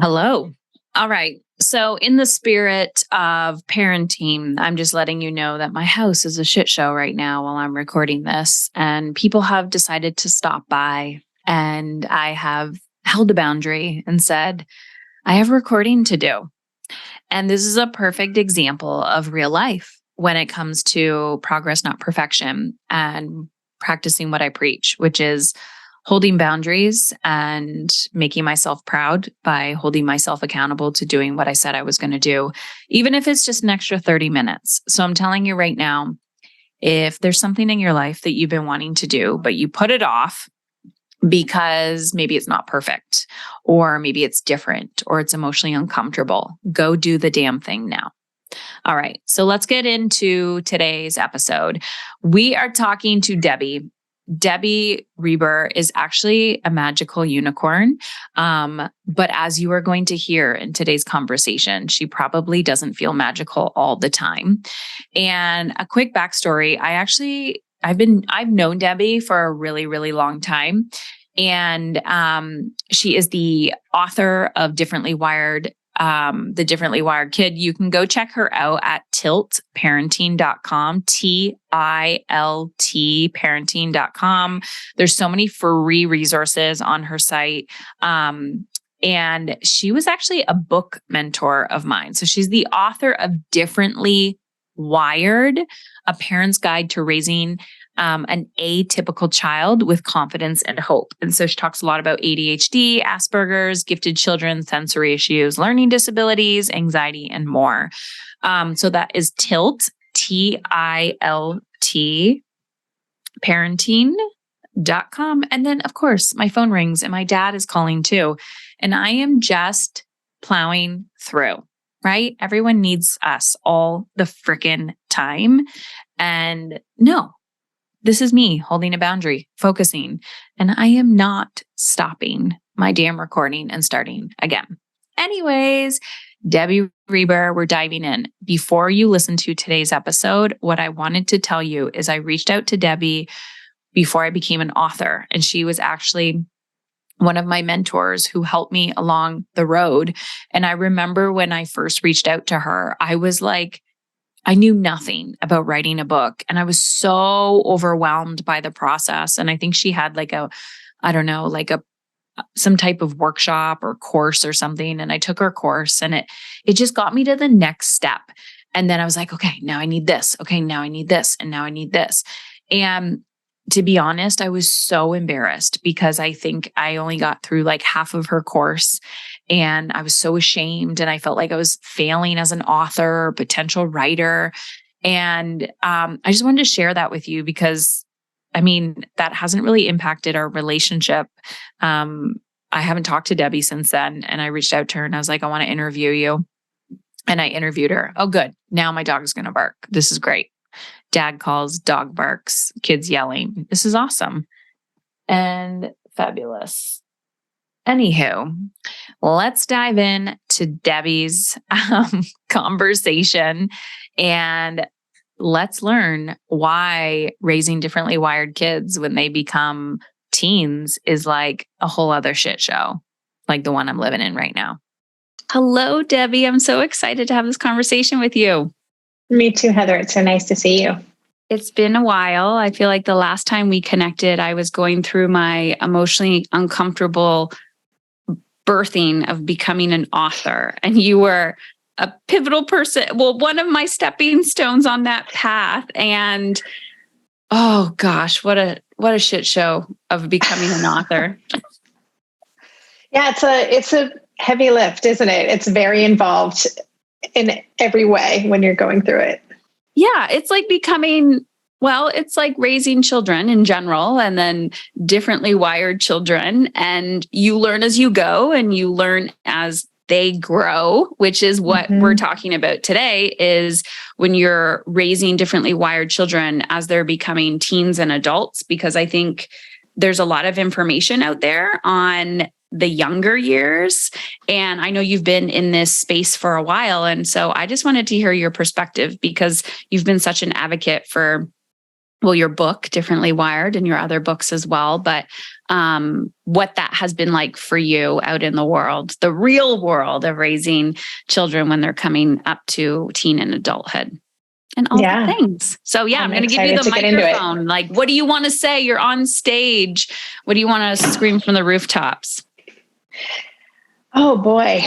Hello. All right. So, in the spirit of parenting, I'm just letting you know that my house is a shit show right now while I'm recording this. And people have decided to stop by. And I have held a boundary and said, I have recording to do. And this is a perfect example of real life when it comes to progress, not perfection, and practicing what I preach, which is holding boundaries and making myself proud by holding myself accountable to doing what I said I was going to do, even if it's just an extra 30 minutes. So I'm telling you right now, if there's something in your life that you've been wanting to do, but you put it off because maybe it's not perfect, or maybe it's different, or it's emotionally uncomfortable, go do the damn thing now. All right. So let's get into today's episode. We are talking to Debbie. Debbie Reber is actually a magical unicorn. But as you are going to hear in today's conversation, she probably doesn't feel magical all the time. And a quick backstory, I've known Debbie for a really, really long time. And she is the author of The Differently Wired Kid. You can go check her out at tiltparenting.com, TILT parenting.com. There's so many free resources on her site. And she was actually a book mentor of mine. So she's the author of Differently Wired, A Parent's Guide to Raising an Atypical Child with Confidence and Hope. And so she talks a lot about ADHD, Asperger's, gifted children, sensory issues, learning disabilities, anxiety, and more. So that is TILT, TILT, parenting.com. And then, of course, my phone rings and my dad is calling too. And I am just plowing through, right? Everyone needs us all the frickin' time. And no, this is me holding a boundary, focusing, and I am not stopping my damn recording and starting again. Anyways, Debbie Reber, we're diving in. Before you listen to today's episode, what I wanted to tell you is I reached out to Debbie before I became an author, and she was actually one of my mentors who helped me along the road. And I remember when I first reached out to her, I was like, I knew nothing about writing a book, and I was so overwhelmed by the process. And I think she had some type of workshop or course or something. And I took her course, and it just got me to the next step. And then I was like, okay, now I need this. Okay, now I need this. And now I need this. And to be honest, I was so embarrassed because I think I only got through like half of her course, and I was so ashamed, and I felt like I was failing as an author or potential writer. And I just wanted to share that with you because, that hasn't really impacted our relationship. I haven't talked to Debbie since then, and I reached out to her and I was like, I want to interview you. And I interviewed her. Oh, good. Now my dog is going to bark. This is great. Dad calls, dog barks, kids yelling. This is awesome and fabulous. Anywho, let's dive in to Debbie's conversation, and let's learn why raising differently wired kids when they become teens is like a whole other shit show, like the one I'm living in right now. Hello, Debbie. I'm so excited to have this conversation with you. Me too, Heather. It's so nice to see you. It's been a while. I feel like the last time we connected, I was going through my emotionally uncomfortable birthing of becoming an author. And you were a pivotal person. Well, one of my stepping stones on that path. And oh gosh, what a shit show of becoming an author. Yeah, it's a heavy lift, isn't it? It's very involved in every way when you're going through it. Yeah, it's like it's like raising children in general, and then differently wired children. And you learn as you go, and you learn as they grow, which is what we're talking about today, is when you're raising differently wired children as they're becoming teens and adults, because I think there's a lot of information out there on the younger years. And I know you've been in this space for a while. And so I just wanted to hear your perspective, because you've been such an advocate for well, your book, Differently Wired, and your other books as well, but what that has been like for you out in the world, the real world of raising children when they're coming up to teen and adulthood and all the things. So yeah, I'm going to give you the microphone. Like, what do you want to say? You're on stage. What do you want to scream from the rooftops? Oh boy.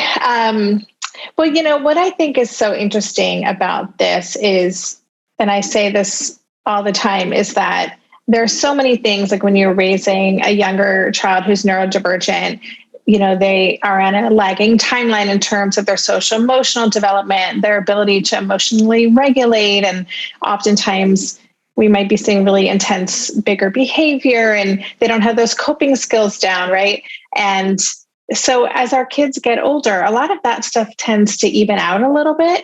Well, what I think is so interesting about this is, and I say this all the time, is that there's so many things, like when you're raising a younger child who's neurodivergent, they are on a lagging timeline in terms of their social emotional development, their ability to emotionally regulate. And oftentimes we might be seeing really intense, bigger behavior, and they don't have those coping skills down, right? And so as our kids get older, a lot of that stuff tends to even out a little bit.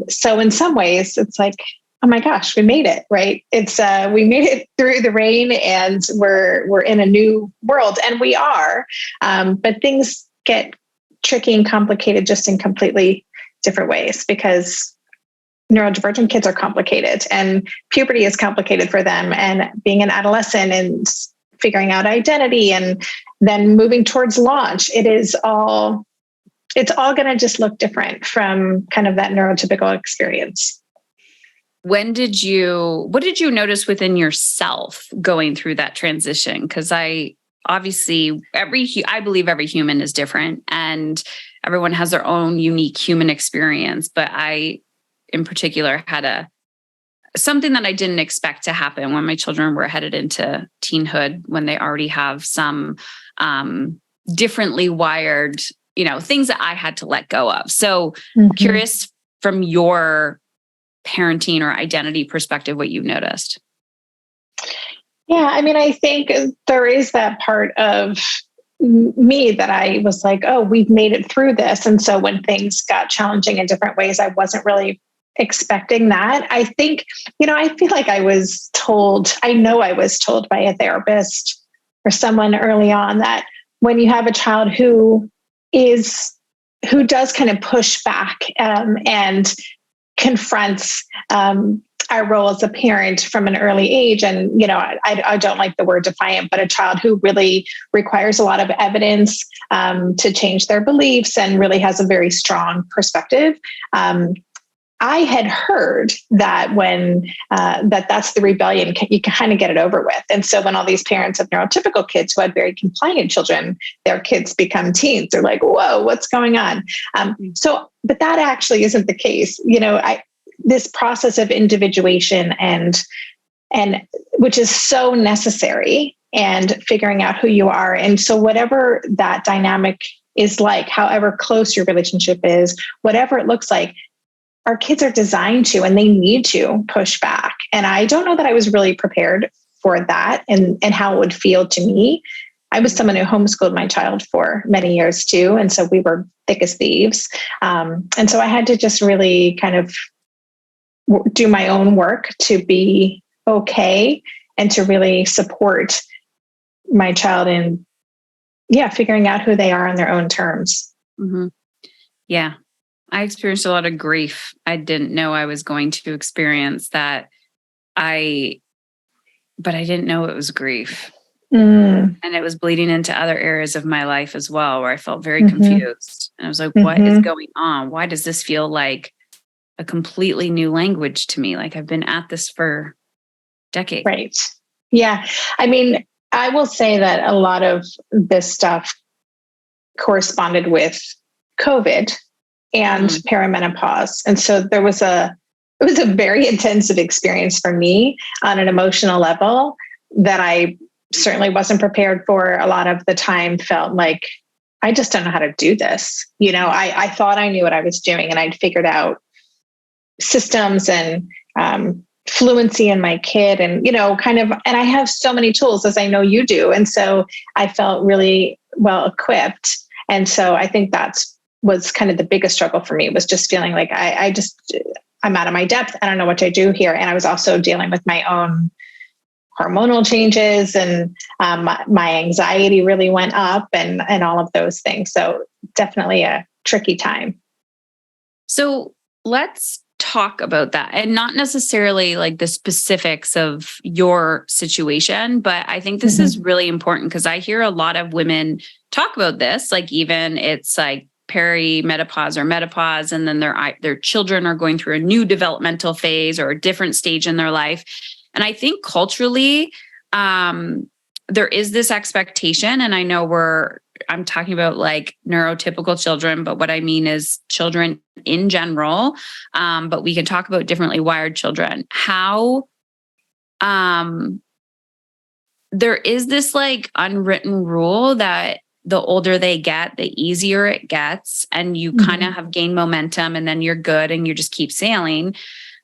So in some ways, it's like, oh my gosh, we made it, right? It's we made it through the rain, and we're in a new world, and we are. But things get tricky and complicated just in completely different ways, because neurodivergent kids are complicated, and puberty is complicated for them, and being an adolescent and figuring out identity and then moving towards launch. It's all going to just look different from kind of that neurotypical experience. What did you notice within yourself going through that transition? Because I believe every human is different and everyone has their own unique human experience. But I, in particular, had something that I didn't expect to happen when my children were headed into teenhood, when they already have some differently wired, things that I had to let go of. So curious from your parenting or identity perspective, what you've noticed. Yeah, I think there is that part of me that I was like, oh, we've made it through this. And so when things got challenging in different ways, I wasn't really expecting that. I think, I feel like I was told by a therapist or someone early on that when you have a child who does kind of push back and confronts our role as a parent from an early age. And, I don't like the word defiant, but a child who really requires a lot of evidence to change their beliefs and really has a very strong perspective. I had heard that when that's the rebellion, you can kind of get it over with. And so when all these parents of neurotypical kids who had very compliant children, their kids become teens, they're like, whoa, what's going on? But that actually isn't the case. This process of individuation and which is so necessary, and figuring out who you are. And so whatever that dynamic is like, however close your relationship is, whatever it looks like, our kids are designed to, and they need to push back. And I don't know that I was really prepared for that and how it would feel to me. I was someone who homeschooled my child for many years too. And so we were thick as thieves. And so I had to just really kind of do my own work to be okay and to really support my child in, figuring out who they are on their own terms. Mm-hmm. Yeah. I experienced a lot of grief. I didn't know I was going to experience that. But I didn't know it was grief. And it was bleeding into other areas of my life as well, where I felt very confused. And I was like, what is going on? Why does this feel like a completely new language to me? Like I've been at this for decades. Right. Yeah. I will say that a lot of this stuff corresponded with COVID and perimenopause. And so it was a very intensive experience for me on an emotional level that I certainly wasn't prepared for. A lot of the time felt like, I just don't know how to do this. I thought I knew what I was doing, and I'd figured out systems and fluency in my kid and, and I have so many tools, as I know you do. And so I felt really well equipped. And so I think was kind of the biggest struggle for me, was just feeling like I'm out of my depth. I don't know what to do here. And I was also dealing with my own hormonal changes, and my anxiety really went up, and all of those things. So definitely a tricky time. So let's talk about that, and not necessarily like the specifics of your situation, but I think this is really important because I hear a lot of women talk about this, like even it's like perimenopause or menopause, and then their children are going through a new developmental phase or a different stage in their life. And I think culturally, there is this expectation, and I know I'm talking about like neurotypical children, but what I mean is children in general. But we can talk about differently wired children. How there is this like unwritten rule that the older they get, the easier it gets, and you kind of have gained momentum, and then you're good and you just keep sailing.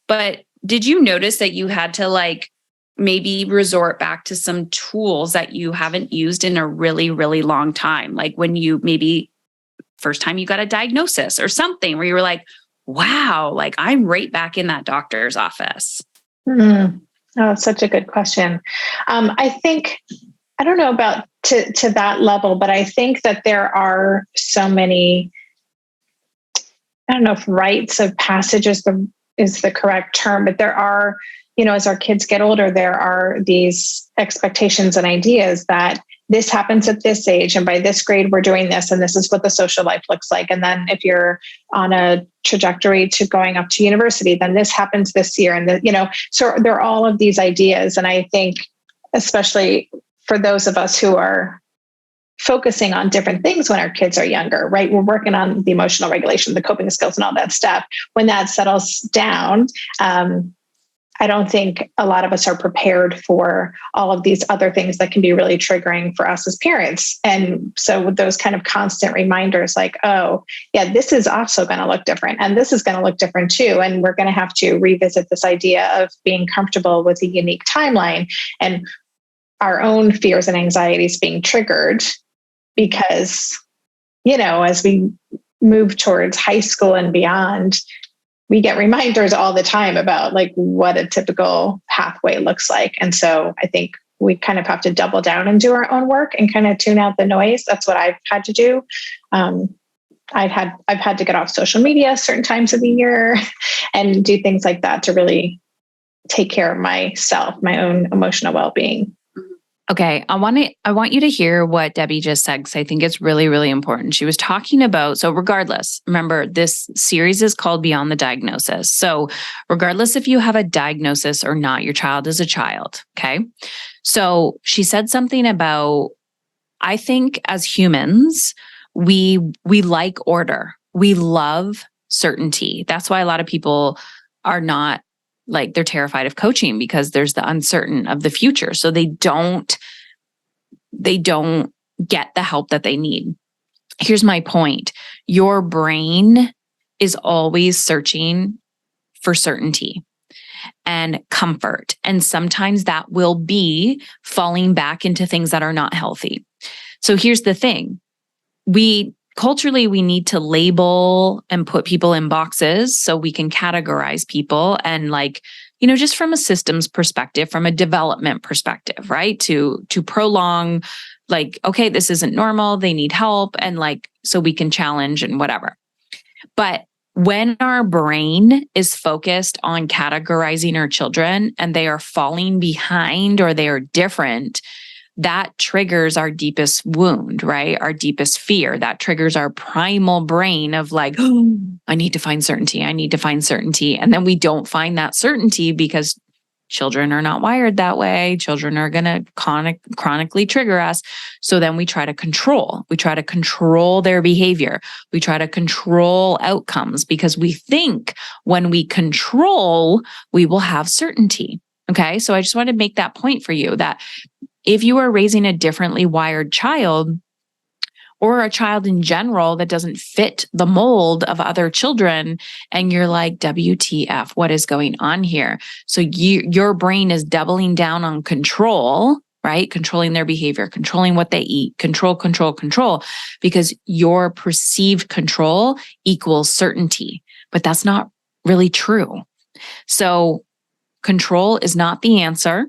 But did you notice that you had to like maybe resort back to some tools that you haven't used in a really, really long time? Like when you maybe first time you got a diagnosis or something where you were like, wow, like I'm right back in that doctor's office. Oh, such a good question. I think, I don't know about to that level, but I think that there are so many, I don't know if rites of passage is the correct term, but there are, as our kids get older, there are these expectations and ideas that this happens at this age, and by this grade, we're doing this, and this is what the social life looks like. And then if you're on a trajectory to going up to university, then this happens this year. And so there are all of these ideas. And I think, especially for those of us who are focusing on different things when our kids are younger, right? We're working on the emotional regulation, the coping skills, and all that stuff. When that settles down, I don't think a lot of us are prepared for all of these other things that can be really triggering for us as parents. And so with those kind of constant reminders like, oh, yeah, this is also going to look different, and this is going to look different too. And we're going to have to revisit this idea of being comfortable with a unique timeline and our own fears and anxieties being triggered because, as we move towards high school and beyond, we get reminders all the time about like what a typical pathway looks like. And so I think we kind of have to double down and do our own work and kind of tune out the noise. That's what I've had to do. I've had to get off social media certain times of the year and do things like that to really take care of myself, my own emotional well-being. Okay, I want you to hear what Debbie just said, because I think it's really, really important. She was talking about, so regardless, remember this series is called Beyond the Diagnosis. So regardless if you have a diagnosis or not, your child is a child. Okay. So she said something about, I think as humans, we like order. We love certainty. That's why a lot of people are not like, they're terrified of coaching because there's the uncertain of the future. So they don't get the help that they need. Here's my point. Your brain is always searching for certainty and comfort. And sometimes that will be falling back into things that are not healthy. So here's the thing. Culturally, we need to label and put people in boxes so we can categorize people and just from a systems perspective, from a development perspective, right? To prolong okay, this isn't normal. They need help. And so we can challenge and whatever. But when our brain is focused on categorizing our children and they are falling behind or they are different, that triggers our deepest wound, right? Our deepest fear. That triggers our primal brain of oh, I need to find certainty. I need to find certainty. And then we don't find that certainty because children are not wired that way. Children are going to chronically trigger us. So then we try to control. We try to control their behavior. We try to control outcomes because we think when we control, we will have certainty. Okay. So I just want to make that point for you that if you are raising a differently wired child or a child in general that doesn't fit the mold of other children, and you're like, WTF, what is going on here? So your brain is doubling down on control, right? Controlling their behavior, controlling what they eat, control, because your perceived control equals certainty, but that's not really true. So control is not the answer.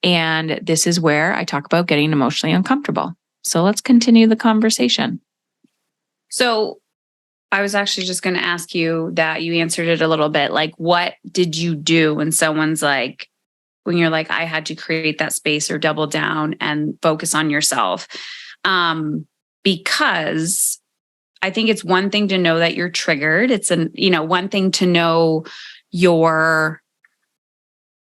And this is where I talk about getting emotionally uncomfortable. So let's continue the conversation. So I was actually just going to ask you that. You answered it a little bit. Like, what did you do when someone's like, when you're like, I had to create that space or double down and focus on yourself? Because I think it's one thing to know that you're triggered. It's one thing to know you're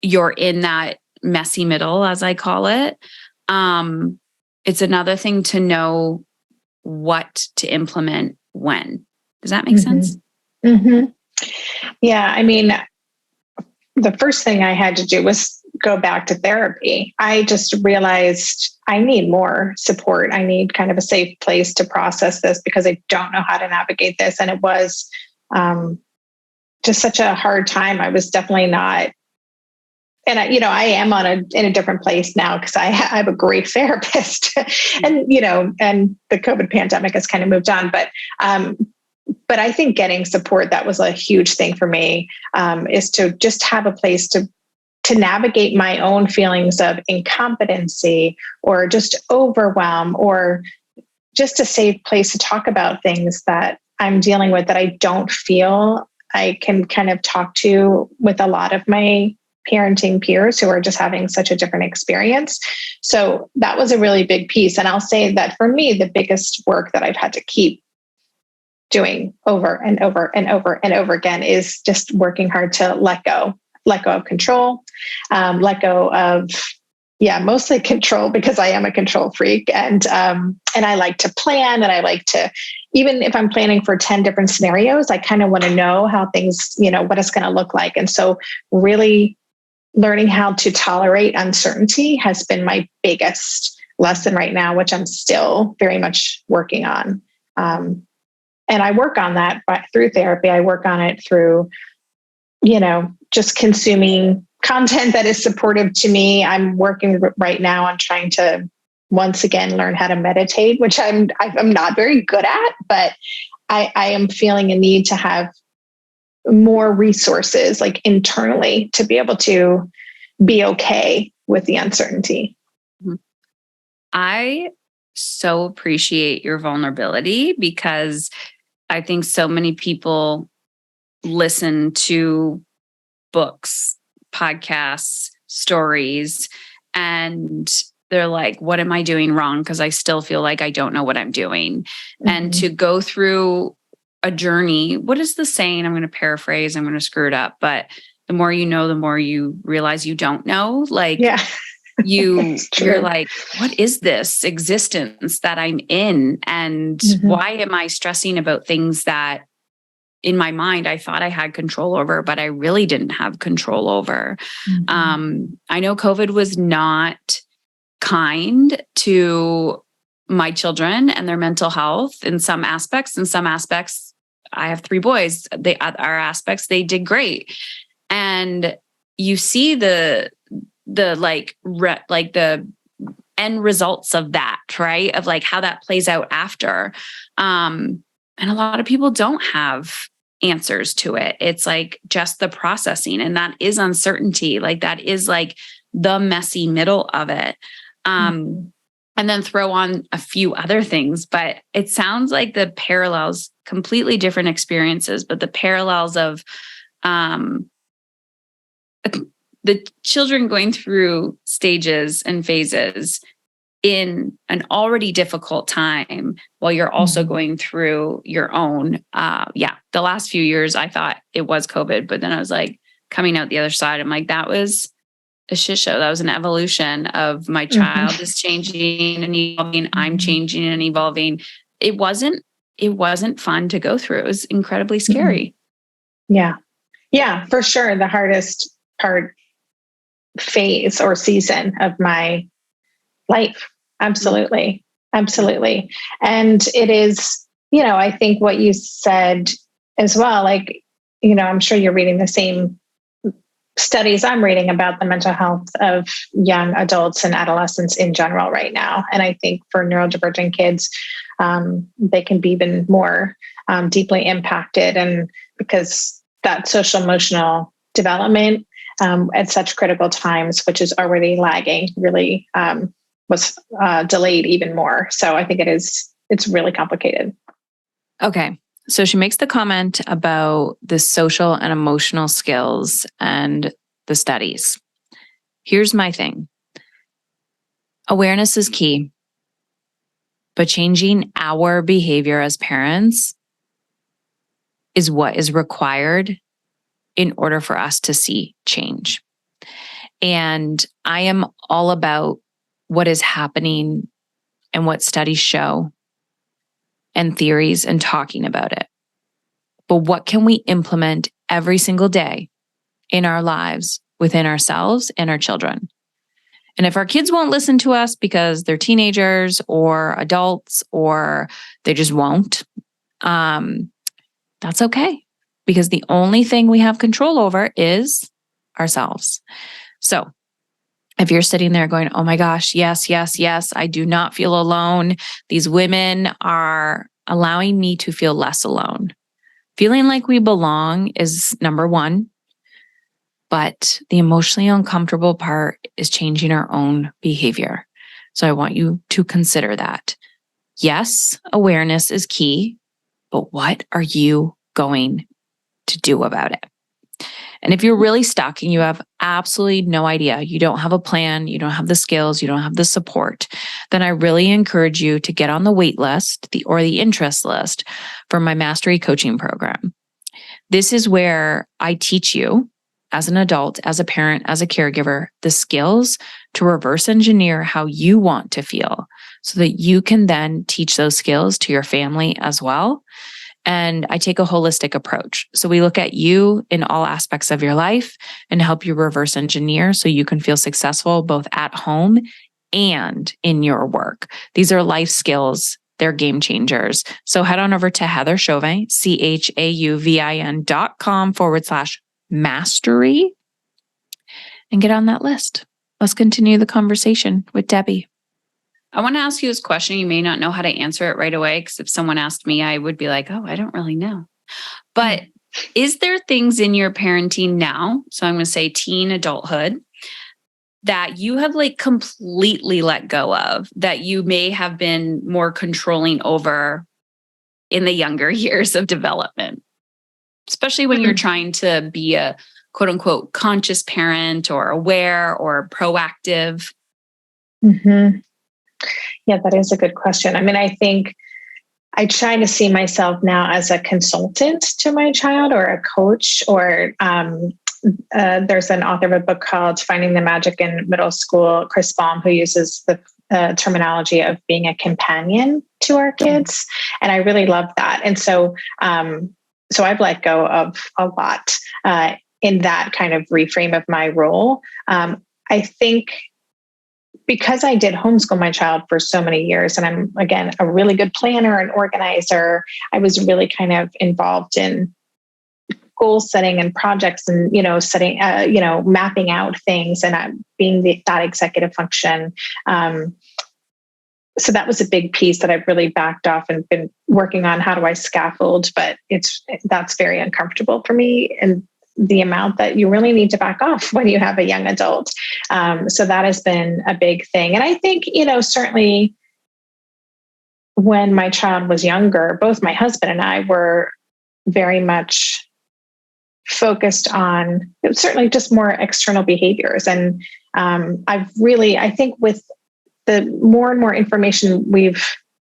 in that messy middle, as I call it. It's another thing to know what to implement when. Does that make sense? Mm-hmm. Yeah. I mean, the first thing I had to do was go back to therapy. I just realized I need more support. I need kind of a safe place to process this because I don't know how to navigate this. And it was just such a hard time. I was definitely not. And I am in a different place now because I have a great therapist, and the COVID pandemic has kind of moved on. But I think getting support, that was a huge thing for me, is to just have a place to navigate my own feelings of incompetency or just overwhelm, or just a safe place to talk about things that I'm dealing with that I don't feel I can kind of talk to with a lot of my parenting peers who are just having such a different experience. So that was a really big piece. And I'll say that for me, the biggest work that I've had to keep doing over and over and over and over again is just working hard to let go of control, let go of, mostly control, because I am a control freak. And I like to plan, and I like to, even if I'm planning for 10 different scenarios, I kind of want to know how things, what it's going to look like. And so really learning how to tolerate uncertainty has been my biggest lesson right now, which I'm still very much working on. And I work on that through therapy. I work on it through, just consuming content that is supportive to me. I'm working right now on trying to once again learn how to meditate, which I'm not very good at, but I am feeling a need to have more resources, like internally, to be able to be okay with the uncertainty. I so appreciate your vulnerability, because I think so many people listen to books, podcasts, stories, and they're like, what am I doing wrong? Because I still feel like I don't know what I'm doing. Mm-hmm. And to go through a journey, what is the saying? I'm going to paraphrase, I'm going to screw it up, but the more you know, the more you realize you don't know. Like, you're like, what is this existence that I'm in? And why am I stressing about things that in my mind I thought I had control over, but I really didn't have control over? I know COVID was not kind to my children and their mental health in some aspects. In some aspects, I have 3 boys. They did great. And you see the end results of that, right? Of like how that plays out after. And a lot of people don't have answers to it. It's like just the processing, and that is uncertainty. Like that is like the messy middle of it. And then throw on a few other things, but it sounds like the parallels, completely different experiences, but the parallels of, the children going through stages and phases in an already difficult time while you're also going through your own. The last few years, I thought it was COVID, but then I was like coming out the other side. I'm like, that was a shit show. That was an evolution of my child is changing and evolving. I'm changing and evolving. It wasn't fun to go through. It was incredibly scary. Yeah. Yeah, for sure. The hardest phase or season of my life. Absolutely. Absolutely. And it is, I think what you said as well, like, I'm sure you're reading the same studies I'm reading about the mental health of young adults and adolescents in general right now. And I think for neurodivergent kids, they can be even more deeply impacted, and because that social emotional development at such critical times, which is already lagging, really was delayed even more. So I think it's really complicated. Okay. So she makes the comment about the social and emotional skills and the studies. Here's my thing. Awareness is key, but changing our behavior as parents is what is required in order for us to see change. And I am all about what is happening and what studies show and theories and talking about it. But what can we implement every single day in our lives within ourselves and our children? And if our kids won't listen to us because they're teenagers or adults or they just won't, that's okay. Because the only thing we have control over is ourselves. So if you're sitting there going, oh my gosh, yes, yes, yes, I do not feel alone. These women are allowing me to feel less alone. Feeling like we belong is number one. But the emotionally uncomfortable part is changing our own behavior. So I want you to consider that. Yes, awareness is key, but what are you going to do about it? And if you're really stuck and you have absolutely no idea, you don't have a plan, you don't have the skills, you don't have the support, then I really encourage you to get on the wait list or the interest list for my mastery coaching program. This is where I teach you as an adult, as a parent, as a caregiver, the skills to reverse engineer how you want to feel so that you can then teach those skills to your family as well. And I take a holistic approach. So we look at you in all aspects of your life and help you reverse engineer so you can feel successful both at home and in your work. These are life skills. They're game changers. So head on over to Heather Chauvin, CHAUVIN.com/mastery and get on that list. Let's continue the conversation with Debbie. I want to ask you this question. You may not know how to answer it right away, because if someone asked me, I would be like, oh, I don't really know. But is there things in your parenting now, so I'm going to say teen adulthood, that you have like completely let go of, that you may have been more controlling over in the younger years of development, especially when you're trying to be a quote unquote conscious parent or aware or proactive? Mm-hmm. Yeah, that is a good question. I mean, I think I try to see myself now as a consultant to my child or a coach, or there's an author of a book called Finding the Magic in Middle School, Chris Baum, who uses the terminology of being a companion to our kids. And I really love that. And so I've let go of a lot in that kind of reframe of my role. I think because I did homeschool my child for so many years, and I'm, again, a really good planner and organizer, I was really kind of involved in goal setting and projects and, setting, mapping out things and being that executive function. So that was a big piece that I've really backed off and been working on. How do I scaffold? But that's very uncomfortable for me. And the amount that you really need to back off when you have a young adult. So that has been a big thing. And I think, certainly when my child was younger, both my husband and I were very much focused on certainly just more external behaviors. And I think with the more and more information we've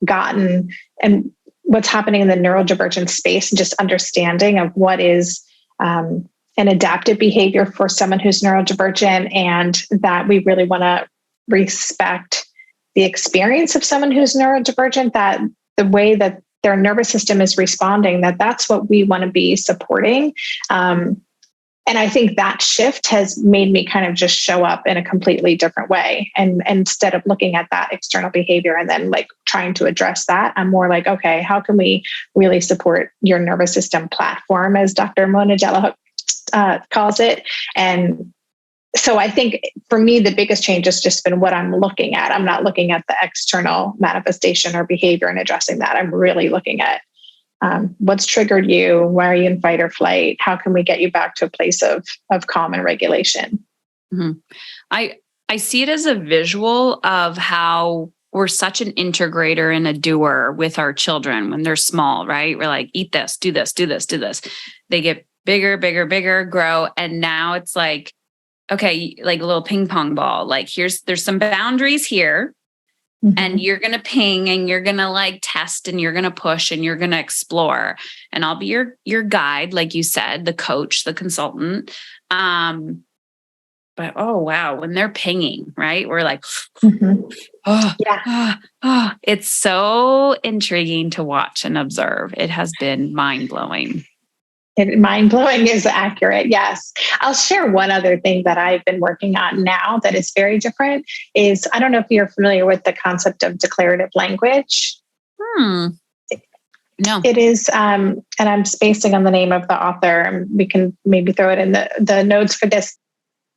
gotten and what's happening in the neurodivergent space and just understanding of what is an adaptive behavior for someone who's neurodivergent, and that we really want to respect the experience of someone who's neurodivergent, that the way that their nervous system is responding, that's what we want to be supporting. And I think that shift has made me kind of just show up in a completely different way. And instead of looking at that external behavior and then like trying to address that, I'm more like, okay, how can we really support your nervous system platform, as Dr. Mona Jellicoe calls it? And so I think for me, the biggest change has just been what I'm looking at. I'm not looking at the external manifestation or behavior and addressing that. I'm really looking at what's triggered you. Why are you in fight or flight? How can we get you back to a place of calm and regulation? Mm-hmm. I see it as a visual of how we're such an integrator and a doer with our children when they're small, right? We're like, eat this, do this, do this, do this. They get bigger, bigger, bigger, grow. And now it's like, okay, like a little ping pong ball. Like there's some boundaries here. And you're going to ping and you're going to like test and you're going to push and you're going to explore. And I'll be your guide, like you said, the coach, the consultant. But oh, wow, when they're pinging, right? We're like, it's so intriguing to watch and observe. It has been mind blowing. Mind blowing is accurate. Yes. I'll share one other thing that I've been working on now that is very different is, I don't know if you're familiar with the concept of declarative language. No. It is, and I'm spacing on the name of the author, and we can maybe throw it in the notes for this.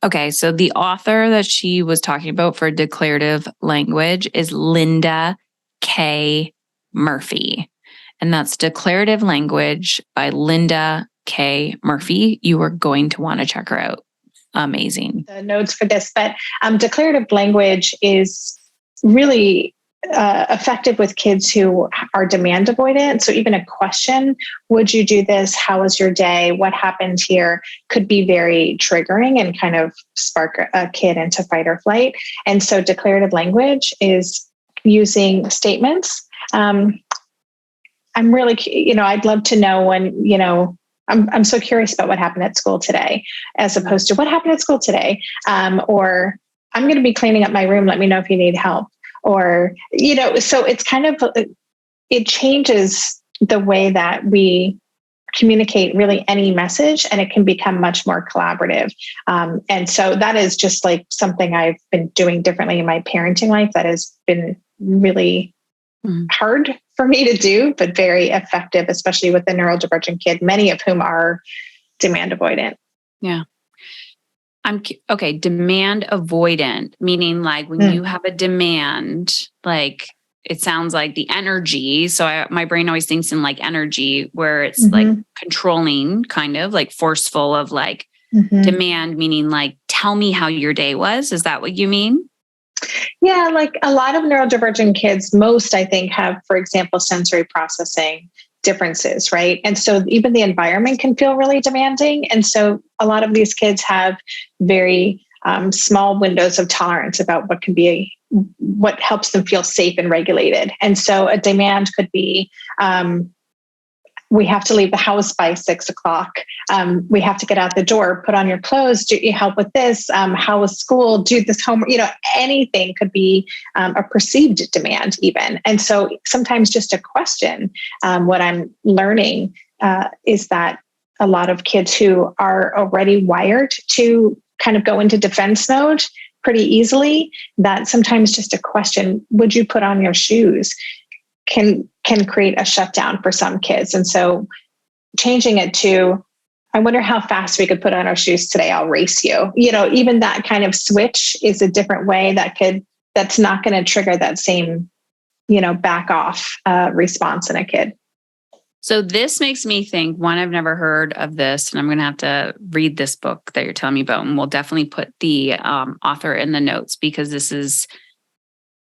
Okay, so the author that she was talking about for declarative language is Linda K. Murphy. And that's Declarative Language by Linda K. Murphy. You are going to want to check her out. Amazing. The notes for this, but declarative language is really effective with kids who are demand avoidant. So even a question, would you do this? How was your day? What happened here? Could be very triggering and kind of spark a kid into fight or flight. And so declarative language is using statements. I'm really, I'd love to know when, I'm so curious about what happened at school today, as opposed to what happened at school today. Or I'm going to be cleaning up my room. Let me know if you need help. Or, so it's kind of, it changes the way that we communicate really any message, and it can become much more collaborative. And so that is just like something I've been doing differently in my parenting life that has been really hard for me to do, but very effective, especially with the neurodivergent kid, many of whom are demand avoidant. Yeah. Okay. Demand avoidant, meaning like when you have a demand, like it sounds like the energy. So my brain always thinks in like energy where it's like controlling, kind of like forceful of like demand, meaning like, tell me how your day was. Is that what you mean? Yeah, like a lot of neurodivergent kids, most I think have, for example, sensory processing differences, right? And so even the environment can feel really demanding. And so a lot of these kids have very small windows of tolerance about what helps them feel safe and regulated. And so a demand could be, we have to leave the house by 6 o'clock. We have to get out the door, put on your clothes. Do you help with this? How was school? Do this homework. Anything could be a perceived demand even. And so sometimes just a question. What I'm learning is that a lot of kids who are already wired to kind of go into defense mode pretty easily, that sometimes just a question, would you put on your shoes? Can create a shutdown for some kids. And so changing it to, I wonder how fast we could put on our shoes today. I'll race you. Even that kind of switch is a different way that's not going to trigger that same, back off response in a kid. So this makes me think, one, I've never heard of this, and I'm going to have to read this book that you're telling me about. And we'll definitely put the author in the notes, because this is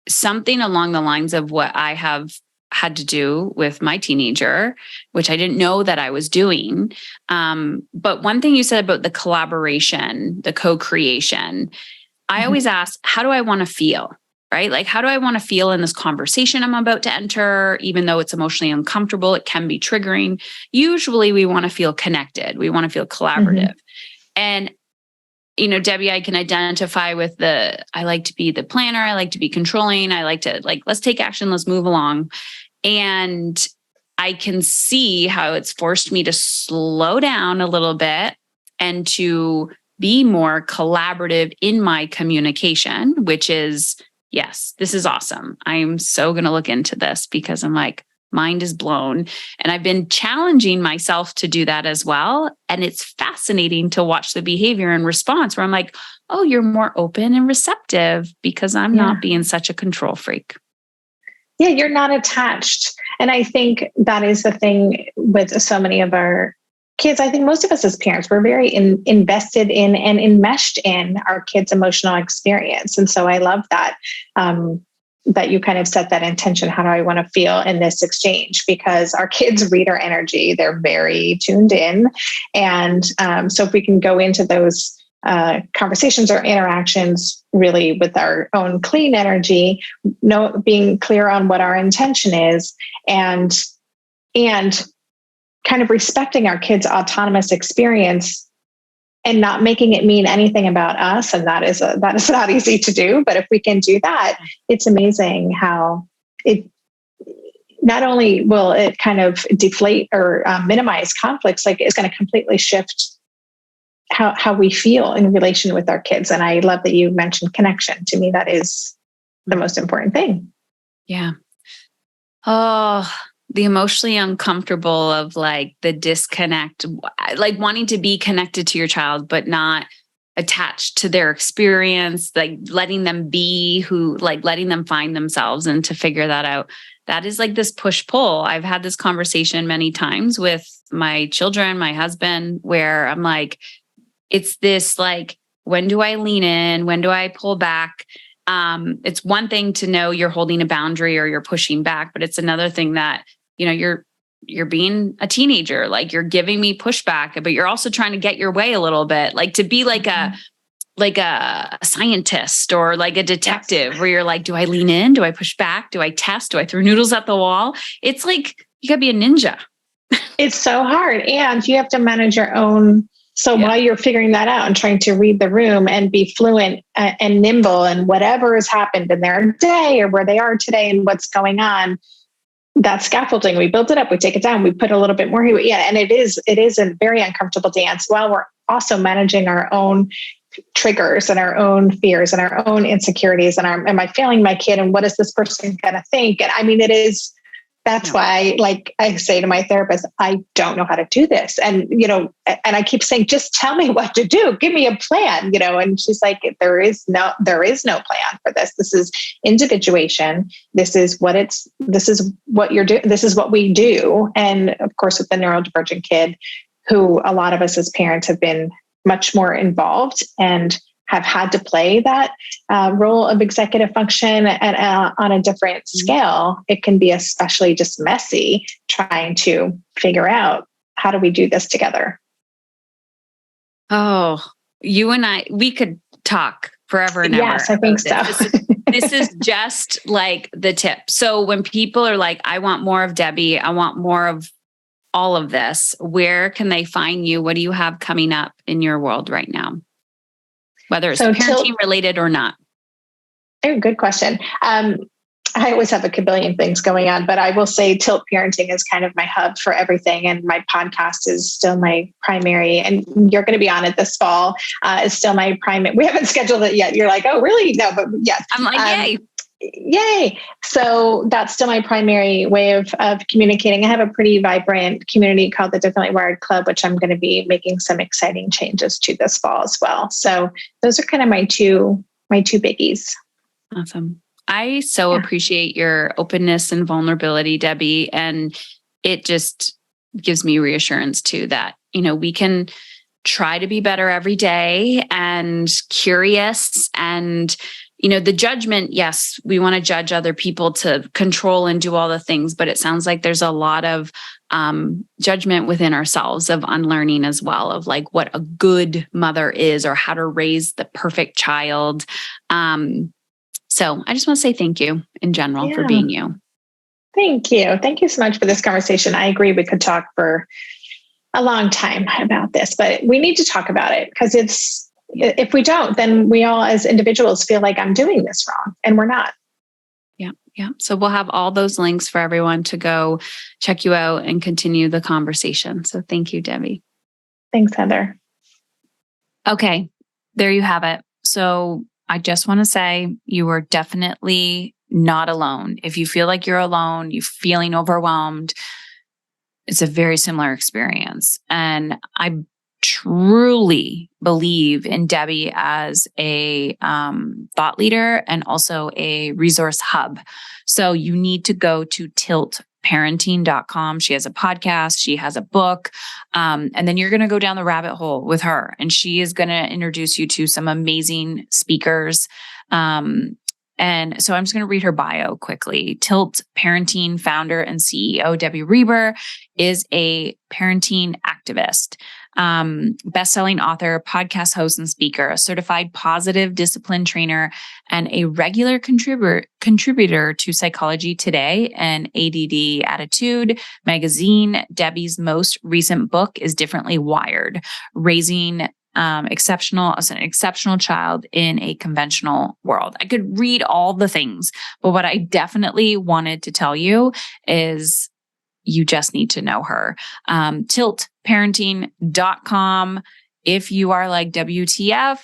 something along the lines of what I have had to do with my teenager, which I didn't know that I was doing. But one thing you said about the collaboration, the co-creation, I always ask, how do I want to feel? Right? Like, how do I want to feel in this conversation I'm about to enter? Even though it's emotionally uncomfortable, it can be triggering. Usually we want to feel connected. We want to feel collaborative. And Debbie, I can identify with I like to be the planner. I like to be controlling. I like to let's take action. Let's move along. And I can see how it's forced me to slow down a little bit and to be more collaborative in my communication, which is, yes, this is awesome. I'm so going to look into this, because I'm like, mind is blown. And I've been challenging myself to do that as well. And it's fascinating to watch the behavior and response where I'm like, oh, you're more open and receptive because I'm not being such a control freak. Yeah, you're not attached. And I think that is the thing with so many of our kids. I think most of us as parents, we're very invested in and enmeshed in our kids' emotional experience. And so I love that. that you kind of set that intention. How do I want to feel in this exchange? Because our kids read our energy. They're very tuned in. And so if we can go into those conversations or interactions really with our own clean energy, being clear on what our intention is, and kind of respecting our kids' autonomous experience and not making it mean anything about us. And that is not easy to do. But if we can do that, it's amazing how it not only will it kind of deflate or minimize conflicts, like it's going to completely shift how we feel in relation with our kids. And I love that you mentioned connection. To me, that is the most important thing. Yeah. Oh, the emotionally uncomfortable of like the disconnect, like wanting to be connected to your child, but not attached to their experience, like letting them be letting them find themselves and to figure that out. That is like this push pull. I've had this conversation many times with my children, my husband, where I'm like, it's this like, when do I lean in? When do I pull back? It's one thing to know you're holding a boundary or you're pushing back, but it's another thing that, you're being a teenager, like you're giving me pushback, but you're also trying to get your way a little bit, like to be like a scientist or like a detective, where you're like, do I lean in? Do I push back? Do I test? Do I throw noodles at the wall? It's like, you gotta be a ninja. It's so hard. And you have to manage your own. So while you're figuring that out and trying to read the room and be fluent and nimble and whatever has happened in their day or where they are today and what's going on, that scaffolding, we build it up, we take it down, we put a little bit more here. Yeah. And it is a very uncomfortable dance while we're also managing our own triggers and our own fears and our own insecurities and am I failing my kid? And what is this person going to think? And I mean, that's why, like I say to my therapist, I don't know how to do this. And, and I keep saying, just tell me what to do. Give me a plan, and she's like, there is no plan for this. This is individuation. This is what you're doing. This is what we do. And of course, with the neurodivergent kid, who a lot of us as parents have been much more involved and have had to play that role of executive function and on a different scale, it can be especially just messy trying to figure out, how do we do this together? Oh, you and we could talk forever and ever. Yes, I think so. This is just like the tip. So when people are like, I want more of Debbie, I want more of all of this, where can they find you? What do you have coming up in your world right now? Whether it's parenting related or not. Oh, good question. I always have a kabillion things going on, but I will say Tilt Parenting is kind of my hub for everything. And my podcast is still my primary, and you're going to be on it this fall. It's still my primary. We haven't scheduled it yet. You're like, oh, really? No, but yes. I'm like, yay. Yay. So that's still my primary way of communicating. I have a pretty vibrant community called the Differently Wired Club, which I'm going to be making some exciting changes to this fall as well. So those are kind of my two biggies. Awesome. I so appreciate your openness and vulnerability, Debbie. And it just gives me reassurance too, that, we can try to be better every day and curious and, the judgment, yes, we want to judge other people to control and do all the things, but it sounds like there's a lot of judgment within ourselves of unlearning as well, of like what a good mother is or how to raise the perfect child. So I just want to say thank you in general for being you. Thank you. Thank you so much for this conversation. I agree we could talk for a long time about this, but we need to talk about it because if we don't, then we all as individuals feel like I'm doing this wrong, and we're not. Yeah. So we'll have all those links for everyone to go check you out and continue the conversation. So thank you, Debbie. Thanks, Heather. Okay, there you have it. So I just want to say you are definitely not alone. If you feel like you're alone, you're feeling overwhelmed, it's a very similar experience. And I truly believe in Debbie as a thought leader and also a resource hub. So you need to go to tiltparenting.com. She has a podcast. She has a book. And then you're going to go down the rabbit hole with her. And she is going to introduce you to some amazing speakers And so I'm just going to read her bio quickly. Tilt Parenting founder and CEO Debbie Reber is a parenting activist, best-selling author, podcast host, and speaker, a certified positive discipline trainer, and a regular contributor to Psychology Today and ADD Attitude magazine. Debbie's most recent book is Differently Wired: Raising an exceptional child in a conventional world. I could read all the things, but what I definitely wanted to tell you is you just need to know her. Tiltparenting.com. If you are like, WTF,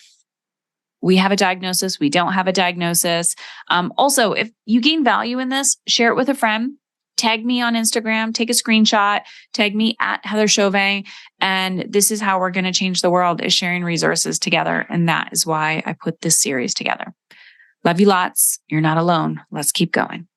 we have a diagnosis, we don't have a diagnosis. Also, if you gain value in this, share it with a friend. Tag me on Instagram, take a screenshot, tag me at Heather Chauvet. And this is how we're going to change the world, is sharing resources together. And that is why I put this series together. Love you lots. You're not alone. Let's keep going.